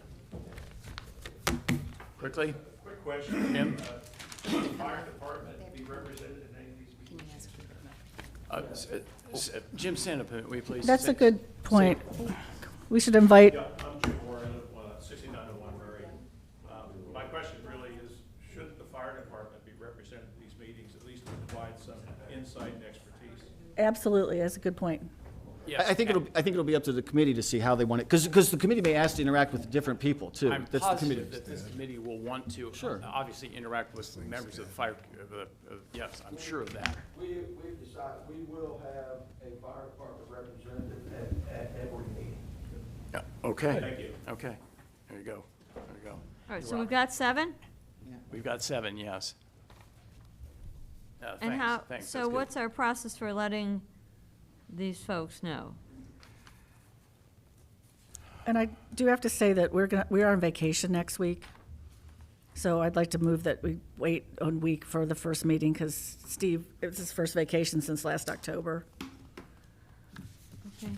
Quickly? Quick question. Jim? Fire department be represented in any of these meetings? Jim, stand up, will you please? That's a good point. We should invite, Yeah, I'm Jim Warren of 6901 Murray. My question really is, should the fire department be represented at these meetings, at least to provide some insight and expertise? absolutely, that's a good point. Yes, I think it'll be up to the committee to see how they want it, because the committee may ask to interact with different people too. I'm That's the committee. positive that this committee will want to Sure. obviously interact with members of the fire, yes, I'm sure of that. We've decided we will have a fire department representative at every meeting. Yeah, okay. Thank you. Okay, there you go, there you go. All right, so we've got 7? We've got 7, yes. And Thanks, how, thanks, so that's good. what's our process for letting these folks know? And I do have to say that we are on vacation next week. So I'd like to move that we wait a week for the first meeting because Steve, it was his first vacation since last October. Okay.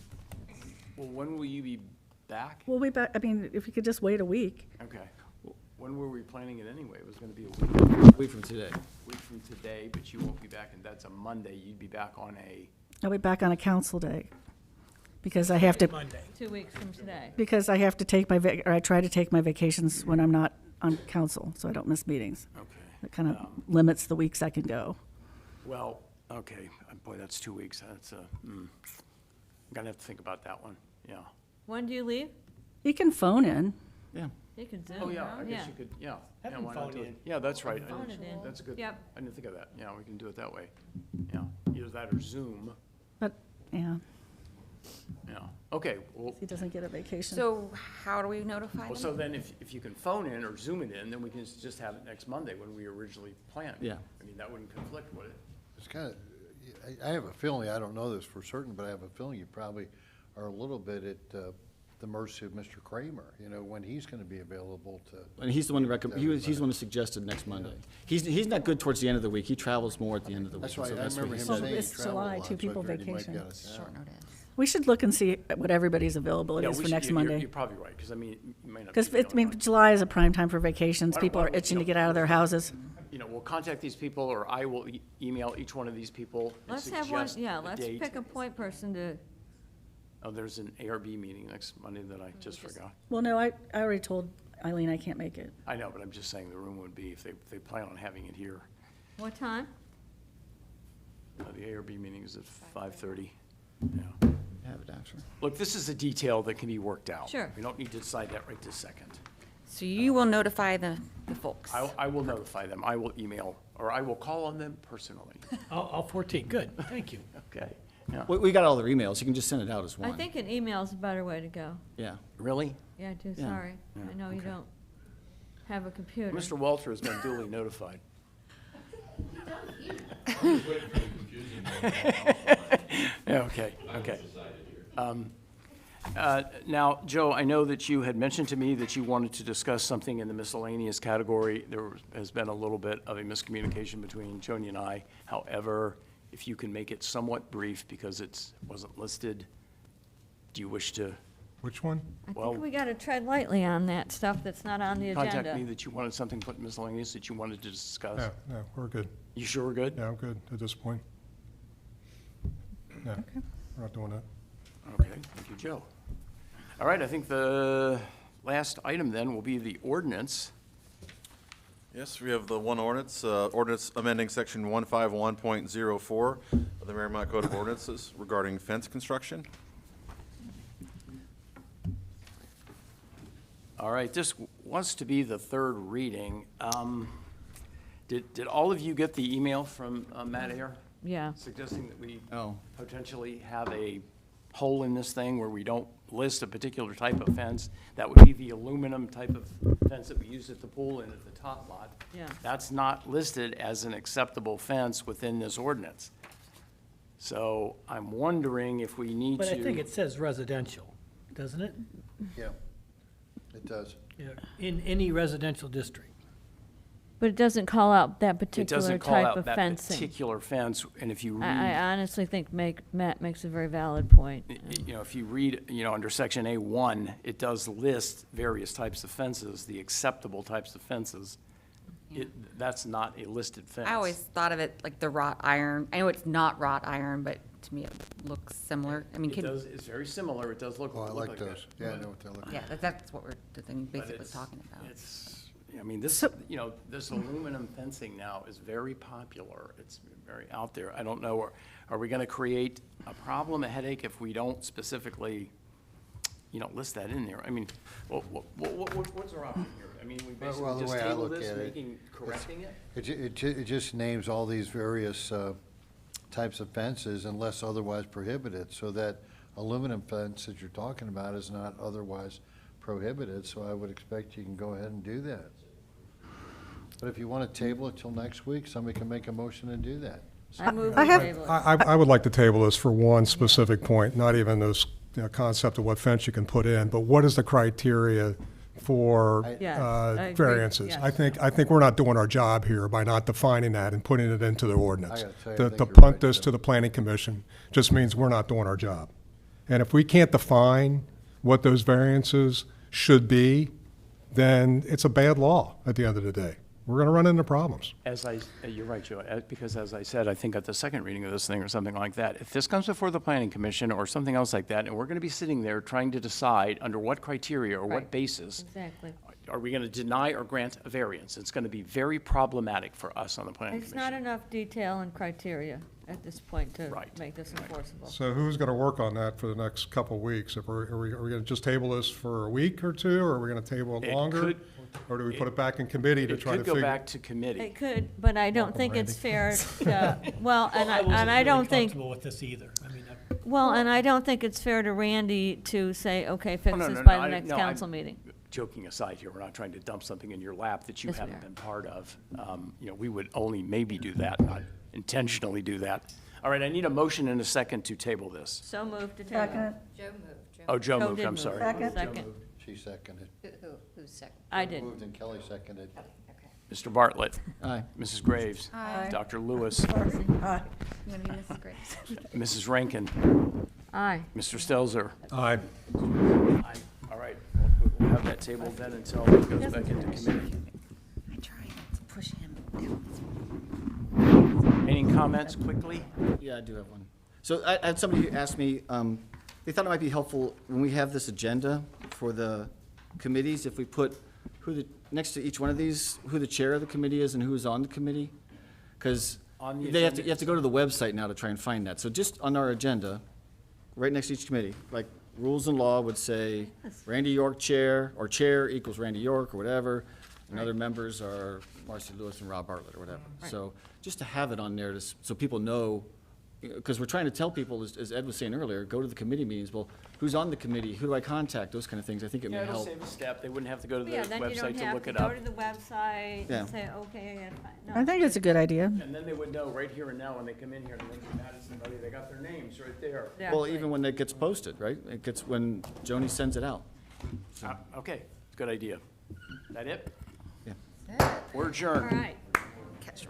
Well, when will you be back? We'll be back, I mean, if you could just wait a week. Okay. When were we planning it anyway? It was gonna be a Week from today. week from today, but you won't be back, and that's a Monday. You'd be back on a, I'll be back on a council day because I have to, Monday. 2 weeks from today. because I have to take or I try to take my vacations when I'm not on council, so I don't miss meetings. okay. It kind of limits the weeks I can go. Well, okay, boy, that's 2 weeks. That's, I'm gonna have to think about that one, yeah. When do you leave? You can phone in. Yeah. You can Zoom. Oh, yeah, I guess you could, yeah. Have Yeah, them why not phone do it? in. Yeah, that's right. Phone it in. That's a good, Yep. I didn't think of that. Yeah, we can do it that way. Yeah, either that or Zoom, But, yeah, yeah. Okay, well, he doesn't get a vacation. So how do we notify well, them? so then if you can phone in or Zoom it in, then we can just have it next Monday when we originally planned. Yeah. I mean, that wouldn't conflict, would it? It's kind of, I have a feeling, I don't know this for certain, but I have a feeling you probably are a little bit at the mercy of Mr. Kramer, you know, when he's going to be available to. And he's the one he's the one who suggested next Monday. He's not good towards the end of the week. He travels more at the end of the week. That's so right, I what remember he him said. saying he It's traveled a July, lot, two so I people figured he might vacation. get out of town. Short notice. We should look and see what everybody's availability Yeah, is we for should- next you're- Monday. You're probably right, because I mean, you may not. Because, be I feeling mean, like- July is a prime time for vacations. Why don't- People why are don't- itching to you know, get out of their houses. You know, we'll contact these people, or I will email each one of these people and Let's have one, suggest yeah, a let's date. pick a point person to, Oh, there's an ARB meeting next Monday that I just forgot. Well, no, I already told Eileen I can't make it. I know, but I'm just saying the room would be, if they plan on having it here. what time? The ARB meeting is at 5:30. Yeah. Have it after. Look, this is a detail that can be worked out. Sure. We don't need to decide that right this second. So you will notify the folks. I will notify them. I will email, or I will call on them personally. All 14, good, thank you. Okay. Yeah. We got all their emails. You can just send it out as one. I think an email is a better way to go. Yeah. Really? Yeah, I do, Yeah, sorry. yeah, I know you okay. don't have a computer. Mr. Walter has been duly notified. Yeah, okay, okay. Now, Joe, I know that you had mentioned to me that you wanted to discuss something in the miscellaneous category. There has been a little bit of a miscommunication between Joni and I. However, if you can make it somewhat brief because it wasn't listed, do you wish to Which one? I well- think we gotta tread lightly on that stuff that's not on the agenda. contact me that you wanted something put in miscellaneous that you wanted to discuss? No, we're good. You sure we're good? Yeah, I'm good at this point. Yeah, we're not doing that. Okay, thank you, Joe. All right, I think the last item then will be the ordinance. Yes, we have the one ordinance, ordinance amending section 151.04 of the Merrimack Code of Ordinances regarding fence construction. All right, this was to be the third reading. Did all of you get the email from Matt Ayer Yeah. suggesting that we Oh. potentially have a hole in this thing where we don't list a particular type of fence? That would be the aluminum type of fence that we use at the pool and at the top lot. Yeah. That's not listed as an acceptable fence within this ordinance. So I'm wondering if we need to. But I think it says residential, doesn't it? Yeah, it does. Yeah. In any residential district. But it doesn't call out that It particular doesn't call type out of that fencing. particular fence, and if you read. I honestly think Matt makes a very valid point. You know, if you read, under section A1, it does list various types of fences, the acceptable types of fences. That's not a listed fence. I always thought of it like the wrought iron. I know it's not wrought iron, but to me it looks similar. I mean, It does, it's very similar, it does look Oh, I look like that. those. Yeah, I know what they look like. yeah, that's what the thing But basically was it's- talking about. It's, I mean, this, this aluminum fencing now is very popular. It's very out there. I don't know, are we gonna create a problem, a headache, if we don't specifically, list that in there? I mean, what's our option here? I mean, we Well, basically the just way I table look this, at it, correcting it? It just names all these various types of fences unless otherwise prohibited, so that aluminum fence that you're talking about is not otherwise prohibited, so I would expect you can go ahead and do that. But if you want to table it till next week, somebody can make a motion and do that. I move I we have- table it. I would like to table this for one specific point, not even this concept of what fence you can put in, but what is the criteria for Yes, I agree, variances? yes. I think we're not doing our job here by not defining that and putting it into the ordinance. I gotta tell you, I To think to you're punt right, this Joe. to the planning commission just means we're not doing our job. And if we can't define what those variances should be, then it's a bad law at the end of the day. We're going to run into problems. You're right, Joe, because as I said, I think at the second reading of this thing or something like that, if this comes before the planning commission or something else like that, and we're going to be sitting there trying to decide under what criteria or what Right. basis, Exactly. are we going to deny or grant a variance? It's going to be very problematic for us on the planning It's not commission. enough detail and criteria at this point to Right, make this enforceable. So who's going to work on that for the next couple of weeks? Are we going to just table this for a week or two, or are we going to table it It longer? could- Or do we put it back in committee to It try to could figure? go back to committee. It could, but I don't Welcome, think it's Randy. fair to, well, and wasn't I really don't think, comfortable with this either. I mean, well, and I don't think it's fair to Randy to say, okay, fix Oh, no, this no, by no, the I- next no, I'm- council meeting. Joking aside here, we're not trying to dump something in your lap that you Yes, we haven't are. been part of. We would only maybe do that, not intentionally do that. All right, I need a motion and a second to table this. So moved to table. Second. Oh, Joe Joe moved, did I'm move. sorry. Second. She seconded. Who's second? I did. Moved and Kelly seconded. Mr. Bartlett. Aye. Mrs. Graves. Aye. Dr. Lewis. Aye. I'm gonna be Mrs. Grace. Mrs. Rankin. Aye. Mr. Stelzer. Aye. Aye. All right, we'll have that tabled then until it goes back into committee. I tried to push him down. Any comments quickly? Yeah, I do have one. So I had somebody who asked me, they thought it might be helpful when we have this agenda for the committees, if we put next to each one of these, who the chair of the committee is and who's on the committee. Because On the you have agenda? to go to the website now to try and find that. So just on our agenda, right next to each committee, like rules and law would say Randy York chair, or chair equals Randy York or whatever, and other members are Marcy Lewis and Rob Bartlett or whatever. So just to have it on there so people know, because we're trying to tell people, as Ed was saying earlier, go to the committee meetings. Well, who's on the committee? Who do I contact? Those kind of things. I think it Yeah, may it'll help. save a step. They wouldn't have to go to the Yeah, then you don't website to have look to it go up. to the website Yeah. and say, okay, I gotta find. no, I think it's a good idea. And then they would know right here and now when they come in here, they're mad at somebody, they got their names right there. Well, exactly. even when it gets posted, right? It gets, when Joni sends it out. Okay, good idea. That it? Yeah. We're adjourned. All right. Catch